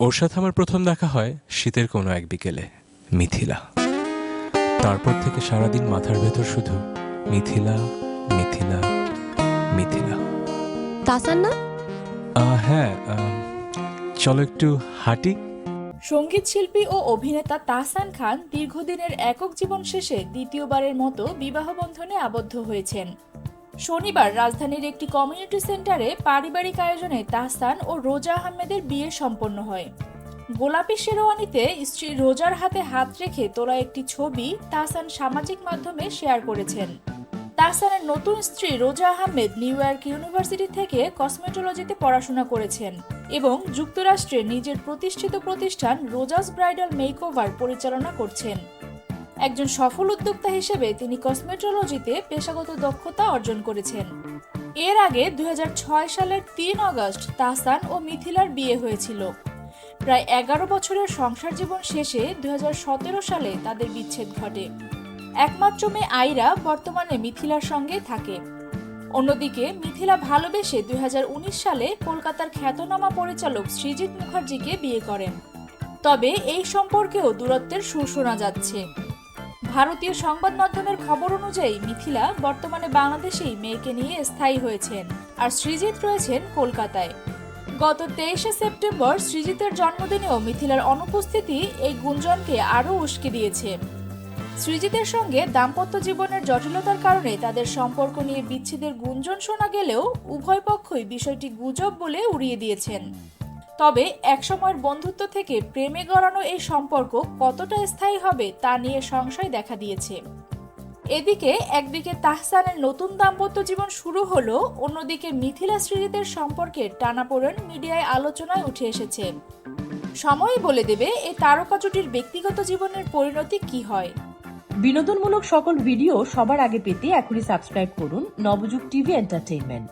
ওর সাথে আমার প্রথম দেখা হয় শীতের কোনো এক বিকেলে, মিথিলা। তারপর থেকে সারাদিন মাথার ভেতর শুধু মিথিলা, মিথিলা, মিথিলা। তাসান না? হ্যাঁ, চলো একটু হাঁটি। সঙ্গীত শিল্পী ও অভিনেতা তাহসান খান দীর্ঘদিনের একক জীবন শেষে দ্বিতীয়বারের মতো বিবাহ বন্ধনে আবদ্ধ হয়েছেন। শনিবার রাজধানীর একটি কমিউনিটি সেন্টারে পারিবারিক আয়োজনে তাহসান ও রোজা আহমেদের বিয়ে সম্পন্ন হয়। গোলাপি শেরওয়ানিতে স্ত্রী রোজার হাতে হাত রেখে তোলা একটি ছবি তাহসান সামাজিক মাধ্যমে শেয়ার করেছেন। তাহসানের নতুন স্ত্রী রোজা আহমেদ নিউ ইয়র্ক ইউনিভার্সিটি থেকে কসমেটোলজিতে পড়াশোনা করেছেন এবং যুক্তরাষ্ট্রে নিজের প্রতিষ্ঠিত প্রতিষ্ঠান রোজাস ব্রাইডাল মেকওভার পরিচালনা করছেন। একজন সফল উদ্যোক্তা হিসেবে তিনি কসমেটোলজিতে পেশাগত দক্ষতা অর্জন করেছেন। এর আগে 2006 সালের 3 আগস্ট তাহসান ও মিথিলার বিয়ে হয়েছিল। প্রায় 11 বছরের সংসার জীবন শেষে 2017 সালে তাদের বিচ্ছেদ ঘটে। একমাত্র মেয়ে আইরা বর্তমানে মিথিলার সঙ্গে থাকে। অন্যদিকে মিথিলা ভালোবেসে 2019 সালে কলকাতার খ্যাতনামা পরিচালক সৃজিত মুখার্জিকে বিয়ে করেন। তবে এই সম্পর্কেও দূরত্বের সুর শোনা যাচ্ছে। ভারতীয় সংবাদ মাধ্যমের খবর অনুযায়ী মিথিলা বর্তমানে বাংলাদেশেই মেয়েকে নিয়ে স্থায়ী হয়েছেন, আর সৃজিত রয়েছেন কলকাতায়। গত 23 সেপ্টেম্বর সৃজিতের জন্মদিনেও মিথিলার অনুপস্থিতি এই গুঞ্জনকে আরও উস্কে দিয়েছে। সৃজিতের সঙ্গে দাম্পত্য জীবনের জটিলতার কারণে তাদের সম্পর্ক নিয়ে বিচ্ছেদের গুঞ্জন শোনা গেলেও উভয় পক্ষই বিষয়টি গুজব বলে উড়িয়ে দিয়েছেন। তবে একসময়ের বন্ধুত্ব থেকে প্রেমে গড়ানো এই সম্পর্ক কতটা স্থায়ী হবে তা নিয়ে সংশয় দেখা দিয়েছে। এদিকে একদিকে তাহসানের নতুন দাম্পত্য জীবন শুরু হলো, অন্যদিকে মিথিলা সৃজিতের সম্পর্কের টানাপোড়েন মিডিয়ায় আলোচনায় উঠে এসেছে। সময়ই বলে দেবে এই তারকা জুটির ব্যক্তিগত জীবনের পরিণতি কি হয়। বিনোদনমূলক সকল ভিডিও সবার আগে পেতে এখনই সাবস্ক্রাইব করুন নবযুগ টিভি এন্টারটেইনমেন্ট।